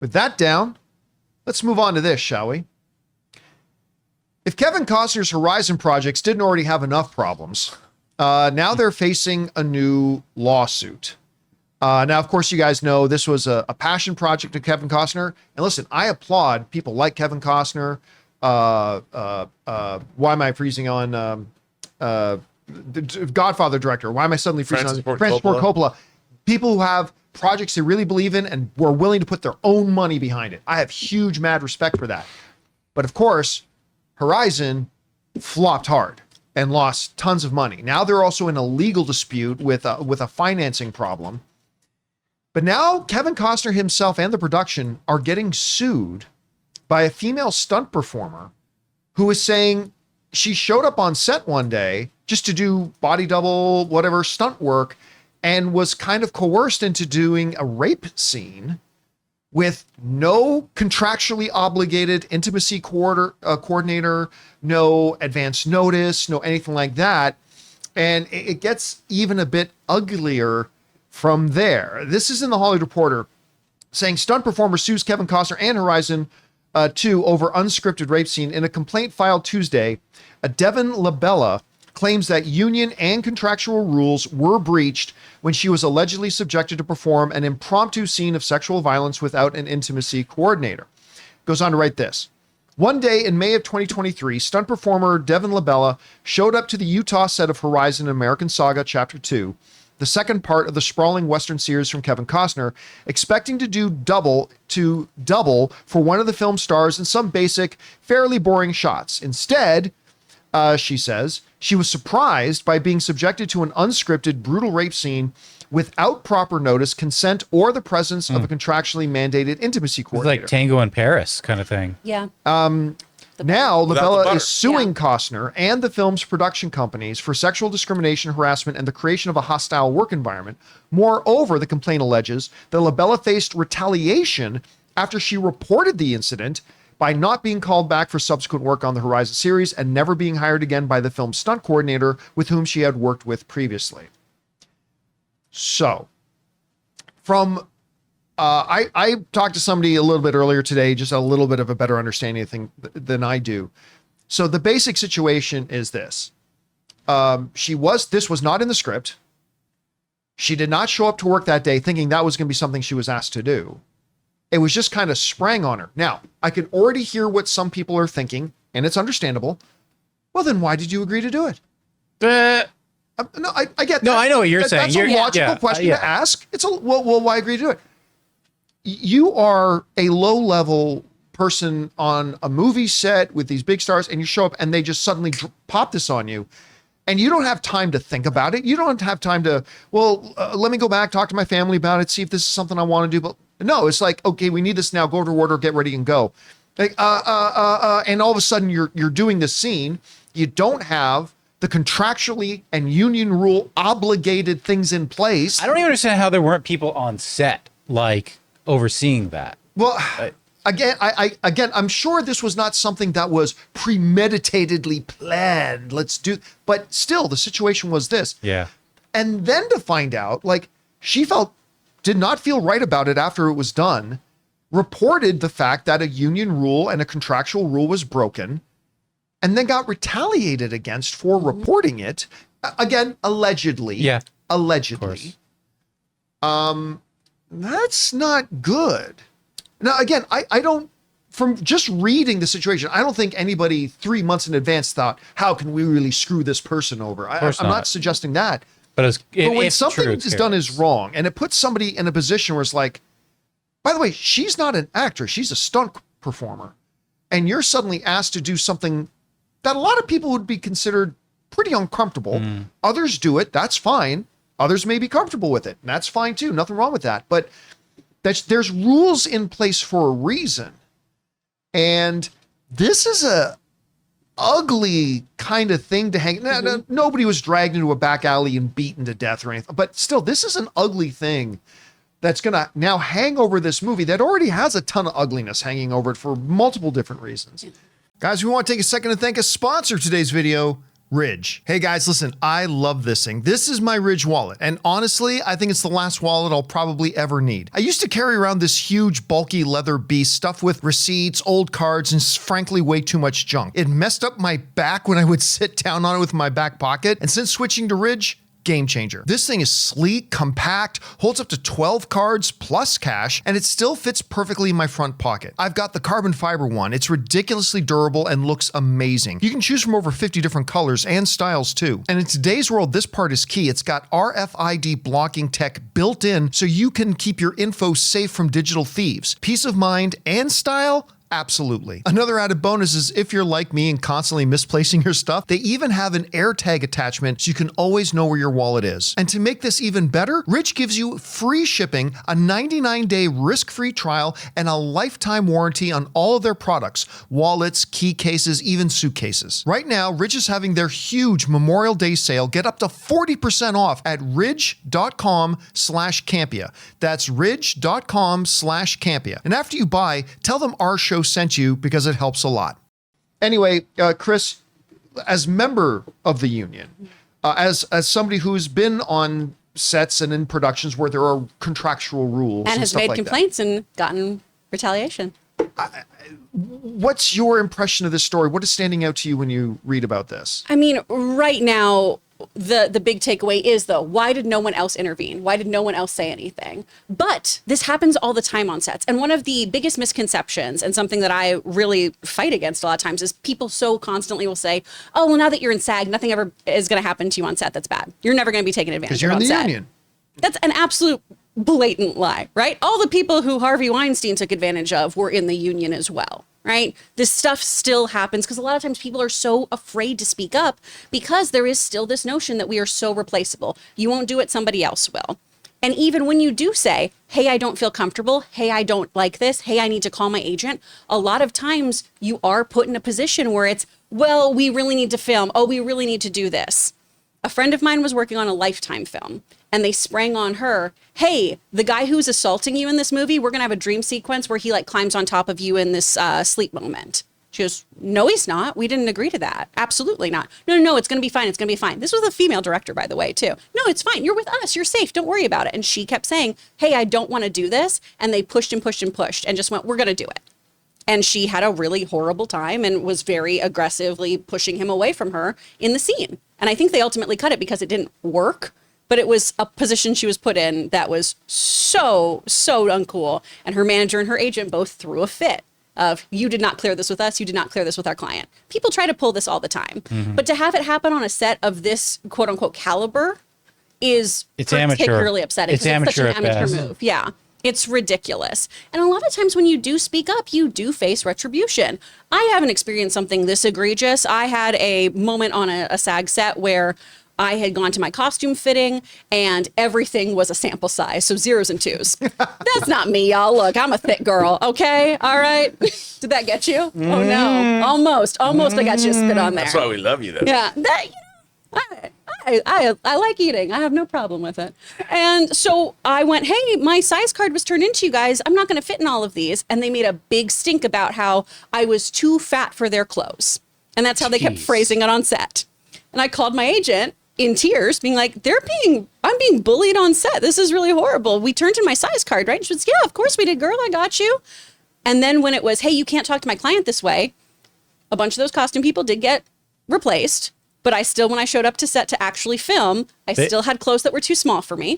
With that down, let's move on to this, shall we? If Kevin Costner's Horizon projects didn't already have enough problems, now they're facing a new lawsuit. Now, of course, you guys know this was a passion project of Kevin Costner. And listen, I applaud people like Kevin Costner. Why am I freezing on the Godfather director? Why am I suddenly freezing on Francis Ford Coppola? People who have projects they really believe in and were willing to put their own money behind it. I have huge, mad respect for that. But of course, Horizon flopped hard and lost tons of money. Now they're also in a legal dispute with a financing problem. But now Kevin Costner himself and the production are getting sued by a female stunt performer who is saying she showed up on set one day just to do body double, whatever stunt work, and was kind of coerced into doing a rape scene with no contractually obligated intimacy coordinator, no advance notice, no anything like that. And it gets even a bit uglier from there. This is in the Hollywood Reporter saying stunt performer sues Kevin Costner and Horizon 2 over unscripted rape scene. In a complaint filed Tuesday, Devin Labella claims that union and contractual rules were breached when she was allegedly subjected to perform an impromptu scene of sexual violence without an intimacy coordinator. Goes on to write this. One day in May of 2023, stunt performer Devin Labella showed up to the Utah set of Horizon American Saga Chapter 2, the second part of the sprawling Western series from Kevin Costner, expecting to do double for one of the film stars in some basic, fairly boring shots. Instead, she says, she was surprised by being subjected to an unscripted, brutal rape scene without proper notice, consent, or the presence of a contractually mandated intimacy coordinator. It's like Tango in Paris kind of thing. Yeah. Now, Labella is suing Costner and the film's production companies for sexual discrimination, harassment, and the creation of a hostile work environment. Moreover, the complaint alleges that Labella faced retaliation after she reported the incident by not being called back for subsequent work on the Horizon series and never being hired again by the film's stunt coordinator with whom she had worked with previously. So, from I talked to somebody a little bit earlier today, just a little bit of a better understanding of things than I do. So the basic situation is this. This was not in the script. She did not show up to work that day thinking that was going to be something she was asked to do. It was just kind of sprang on her. Now, I can already hear what some people are thinking, and it's understandable. Well, then why did you agree to do it? No, I get that. No, I know what you're saying. That's a logical question to ask. Well, why agree to do it? You are a low-level person on a movie set with these big stars, and you show up and they just suddenly pop this on you, and you don't have time to think about it. You don't have time to, let me go back, talk to my family about it, see if this is something I want to do. But no, it's like, okay, we need this now. Go to order, get ready, and go. Like, and all of a sudden you're doing this scene. You don't have the contractually and union rule obligated things in place. I don't even understand how there weren't people on set, like, overseeing that. Well, again, I'm sure this was not something that was premeditatedly planned. But still, the situation was this. Yeah. And then to find out, like, she did not feel right about it after it was done, reported the fact that a union rule and a contractual rule was broken, and then got retaliated against for reporting it. Again, allegedly. Yeah. Allegedly. That's not good. Now, again, I don't, from just reading the situation, I don't think anybody 3 months in advance thought, how can we really screw this person over? I'm not suggesting that. But when something is done is wrong, and it puts somebody in a position where it's like, by the way, she's not an actor, she's a stunt performer. And you're suddenly asked to do something that a lot of people would be considered pretty uncomfortable. Others do it, that's fine. Others may be comfortable with it, and that's fine too. Nothing wrong with that. But there's rules in place for a reason. And this is a ugly kind of thing to hang. Nobody was dragged into a back alley and beaten to death or anything. But still, this is an ugly thing that's going to now hang over this movie that already has a ton of ugliness hanging over it for multiple different reasons. Guys, we want to take a second to thank a sponsor of today's video, Ridge. Hey guys, listen, I love this thing. This is my Ridge wallet. And honestly, I think it's the last wallet I'll probably ever need. I used to carry around this huge, bulky leather beast stuffed with receipts, old cards, and frankly, way too much junk. It messed up my back when I would sit down on it with my back pocket. And since switching to Ridge, game changer. This thing is sleek, compact, holds up to 12 cards plus cash, and it still fits perfectly in my front pocket. I've got the carbon fiber one. It's ridiculously durable and looks amazing. You can choose from over 50 different colors and styles too. And in today's world, this part is key. It's got RFID blocking tech built in so you can keep your info safe from digital thieves. Peace of mind and style? Absolutely. Another added bonus is if you're like me and constantly misplacing your stuff, they even have an AirTag attachment so you can always know where your wallet is. And to make this even better, Ridge gives you free shipping, a 99-day risk-free trial, and a lifetime warranty on all of their products, wallets, key cases, even suitcases. Right now, Ridge is having their huge Memorial Day sale. Get up to 40% off at ridge.com/Campea. That's ridge.com/Campea. And after you buy, tell them our show sent you because it helps a lot. Anyway, Chris, as member of the union, as somebody who's been on sets and in productions where there are contractual rules and has made complaints and gotten retaliation. What's your impression of this story? What is standing out to you when you read about this? I mean, right now, the big takeaway is, though, why did no one else intervene? Why did no one else say anything? But this happens all the time on sets. And one of the biggest misconceptions, and something that I really fight against a lot of times, is people so constantly will say, oh, well, now that you're in SAG, nothing ever is going to happen to you on set that's bad. You're never going to be taken advantage of on set. Because you're in the union. That's an absolute blatant lie, right? All the people who Harvey Weinstein took advantage of were in the union as well, right? This stuff still happens because a lot of times people are so afraid to speak up because there is still this notion that we are so replaceable. You won't do it, somebody else will. And even when you do say, hey, I don't feel comfortable, hey, I don't like this, hey, I need to call my agent, a lot of times you are put in a position where it's, well, we really need to film. Oh, we really need to do this. A friend of mine was working on a Lifetime film, and they sprang on her, hey, the guy who's assaulting you in this movie, we're going to have a dream sequence where he like climbs on top of you in this sleep moment. She goes, no, he's not. We didn't agree to that. Absolutely not. No, it's going to be fine. It's going to be fine. This was a female director, by the way, too. No, it's fine. You're with us. You're safe. Don't worry about it. And she kept saying, hey, I don't want to do this. And they pushed and pushed and pushed and just went, we're going to do it. And she had a really horrible time and was very aggressively pushing him away from her in the scene. And I think they ultimately cut it because it didn't work, but it was a position she was put in that was so uncool. And her manager and her agent both threw a fit of, you did not clear this with us. You did not clear this with our client. People try to pull this all the time. Mm-hmm. But to have it happen on a set of this quote unquote caliber is particularly upsetting. It's amateur, such an amateur move. Yeah. It's ridiculous. And a lot of times when you do speak up, you do face retribution. I haven't experienced something this egregious. I had a moment on a SAG set where I had gone to my costume fitting and everything was a sample size. So 0s and 2s. That's not me, y'all. Look, I'm a thick girl. Okay. All right. Did that get you? Oh no. Almost I got you a spit on there. That's why we love you though. Yeah. I like eating. I have no problem with it. And so I went, hey, my size card was turned into you guys. I'm not going to fit in all of these. And they made a big stink about how I was too fat for their clothes. And that's how they kept phrasing it on set. And I called my agent in tears, being like, I'm being bullied on set. This is really horrible. We turned in my size card, right? And she was, yeah, of course we did, girl. I got you. And then when it was, hey, you can't talk to my client this way, a bunch of those costume people did get replaced. But I still, when I showed up to set to actually film, I still had clothes that were too small for me.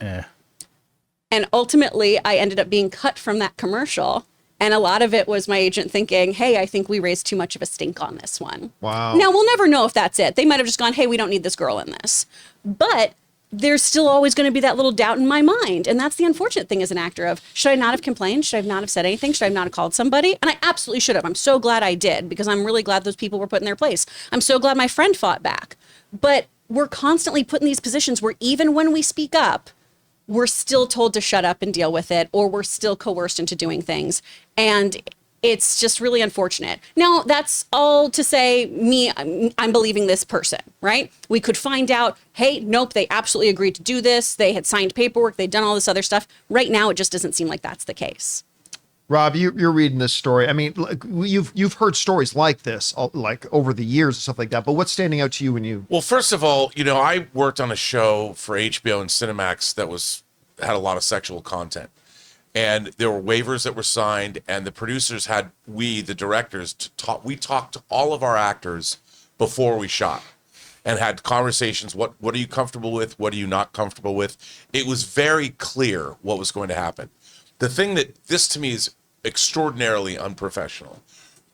And ultimately, I ended up being cut from that commercial. And a lot of it was my agent thinking, hey, I think we raised too much of a stink on this one. Wow. Now, we'll never know if that's it. They might have just gone, hey, we don't need this girl in this. But there's still always going to be that little doubt in my mind. And that's the unfortunate thing as an actor of, should I not have complained? Should I not have said anything? Should I not have called somebody? And I absolutely should have. I'm so glad I did, because I'm really glad those people were put in their place. I'm so glad my friend fought back. But we're constantly put in these positions where even when we speak up, we're still told to shut up and deal with it, or we're still coerced into doing things. And it's just really unfortunate. Now, that's all to say I'm believing this person, right? We could find out, hey, nope, they absolutely agreed to do this. They had signed paperwork. They'd done all this other stuff. Right now, it just doesn't seem like that's the case. Rob, you're reading this story. I mean, you've heard stories like this, like over the years and stuff like that. But what's standing out to you when you? Well, first of all, I worked on a show for HBO and Cinemax that had a lot of sexual content, and there were waivers that were signed, and the producers the directors, we talked to all of our actors before we shot, and had conversations. What are you comfortable with? What are you not comfortable with? It was very clear what was going to happen. The thing this to me is extraordinarily unprofessional.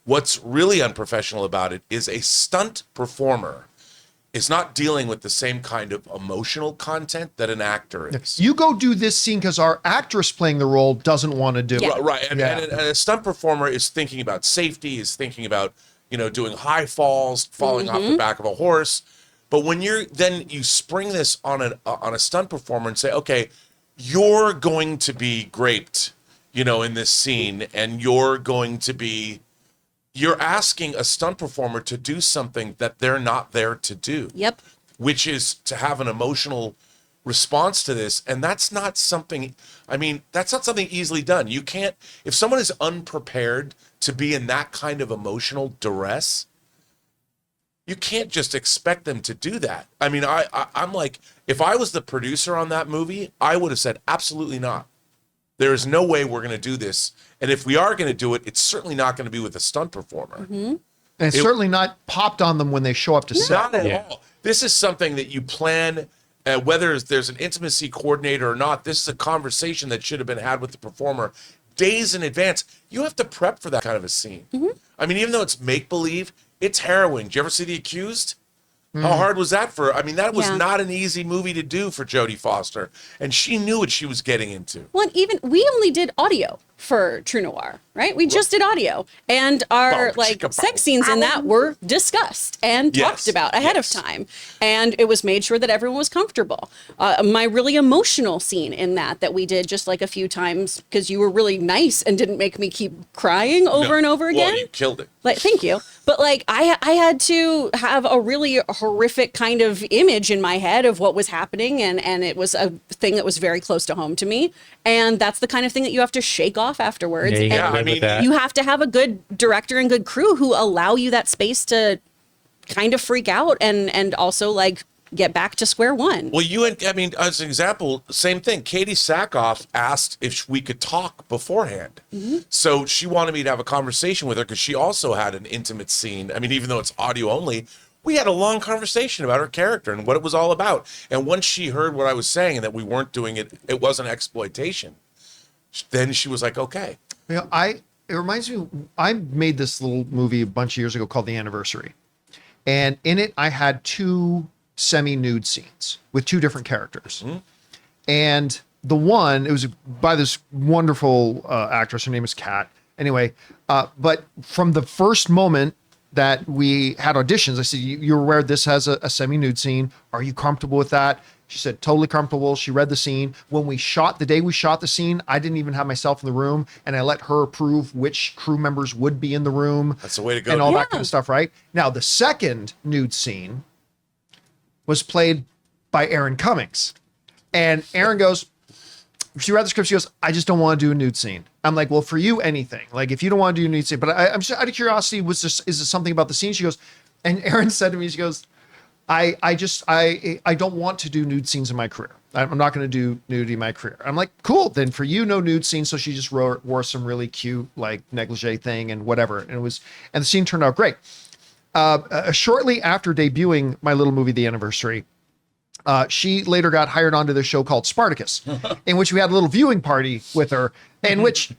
What's really unprofessional about it is a stunt performer is not dealing with the same kind of emotional content that an actor is. You go do this scene because our actress playing the role doesn't want to do it. Right. And a stunt performer is thinking about safety, is thinking about, doing high falls, falling off the back of a horse. But when you spring this on a stunt performer and say, okay, you're going to be graped, in this scene, and you're asking a stunt performer to do something that they're not there to do. Yep. Which is to have an emotional response to this. And that's not something easily done. You can't, if someone is unprepared to be in that kind of emotional duress, you can't just expect them to do that. I mean, I'm like, if I was the producer on that movie, I would have said, absolutely not. There is no way we're going to do this. And if we are going to do it, it's certainly not going to be with a stunt performer. Mm-hmm. And it's certainly not popped on them when they show up to set. Not at all. This is something that you plan, whether there's an intimacy coordinator or not. This is a conversation that should have been had with the performer days in advance. You have to prep for that kind of a scene. Mm-hmm. I mean, even though it's make-believe, it's harrowing. Did you ever see The Accused? How hard was that that was not an easy movie to do for Jodie Foster. And she knew what she was getting into. Well, and even we only did audio for True Noir, right? We just did audio. And our sex scenes in that were discussed and talked about ahead of time. And it was made sure that everyone was comfortable. My really emotional scene in that we did just like a few times because you were really nice and didn't make me keep crying over and over again. Well, you killed it. Thank you. But I had to have a really horrific kind of image in my head of what was happening. And it was a thing that was very close to home to me. And that's the kind of thing that you have to shake off afterwards. You have to have a good director and good crew who allow you that space to kind of freak out and also get back to square one. Well, as an example, same thing. Katie Sackhoff asked if we could talk beforehand. Mm-hmm. So she wanted me to have a conversation with her because she also had an intimate scene. I mean, even though it's audio only, we had a long conversation about her character and what it was all about. And once she heard what I was saying and that we weren't doing it, it wasn't exploitation, then she was like, okay. It reminds me, I made this little movie a bunch of years ago called The Anniversary. And in it, I had 2 semi-nude scenes with 2 different characters. Mm-hmm. And the one, it was by this wonderful actress. Her name is Kat. Anyway, but from the first moment that we had auditions, I said, you're aware this has a semi-nude scene. Are you comfortable with that? She said, totally comfortable. She read the scene. When the day we shot the scene, I didn't even have myself in the room, and I let her approve which crew members would be in the room. That's the way to go. And all that kind of stuff, right? Now, the second nude scene was played by Erin Cummings. And Erin goes, she read the script, she goes, I just don't want to do a nude scene. I'm like, well, for you, anything. If you don't want to do a nude scene. But I'm just out of curiosity, is there something about the scene? She goes, and Erin said to me, she goes, I don't want to do nude scenes in my career. I'm not going to do nudity in my career. I'm like, cool. Then for you, no nude scene. So she just wore some really cute negligee thing and whatever. And the scene turned out great. Shortly after debuting my little movie, The Anniversary, she later got hired onto this show called Spartacus, in which we had a little viewing party with her, in which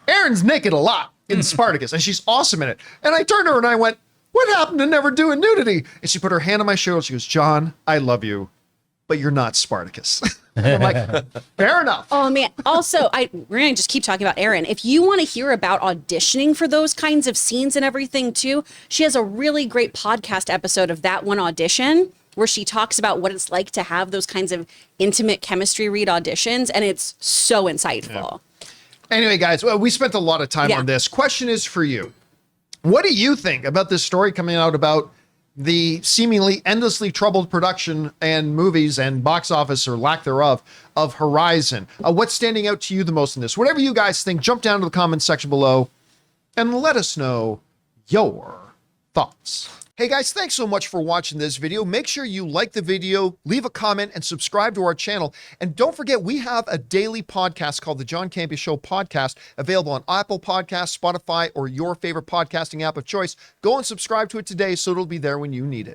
Erin's naked a lot in Spartacus, and she's awesome in it. And I turned to her and I went, what happened to never doing nudity? And she put her hand on my shoulder. She goes, John, I love you, but you're not Spartacus. I'm like, fair enough. Oh man. Also, we're gonna just keep talking about Erin. If you want to hear about auditioning for those kinds of scenes and everything too, she has a really great podcast episode of that one audition where she talks about what it's like to have those kinds of intimate chemistry read auditions, and it's so insightful. Yeah. Anyway, guys, we spent a lot of time on this. Question is for you. What do you think about this story coming out about the seemingly endlessly troubled production and movies and box office or lack thereof of Horizon. What's standing out to you the most in this? Whatever you guys think, jump down to the comments section below and let us know your thoughts. Hey guys, thanks so much for watching this video. Make sure you like the video, leave a comment, and subscribe to our channel. And don't forget, we have a daily podcast called the John Campea Show podcast, available on Apple Podcasts, Spotify, or your favorite podcasting app of choice. Go and subscribe to it today so it'll be there when you need it.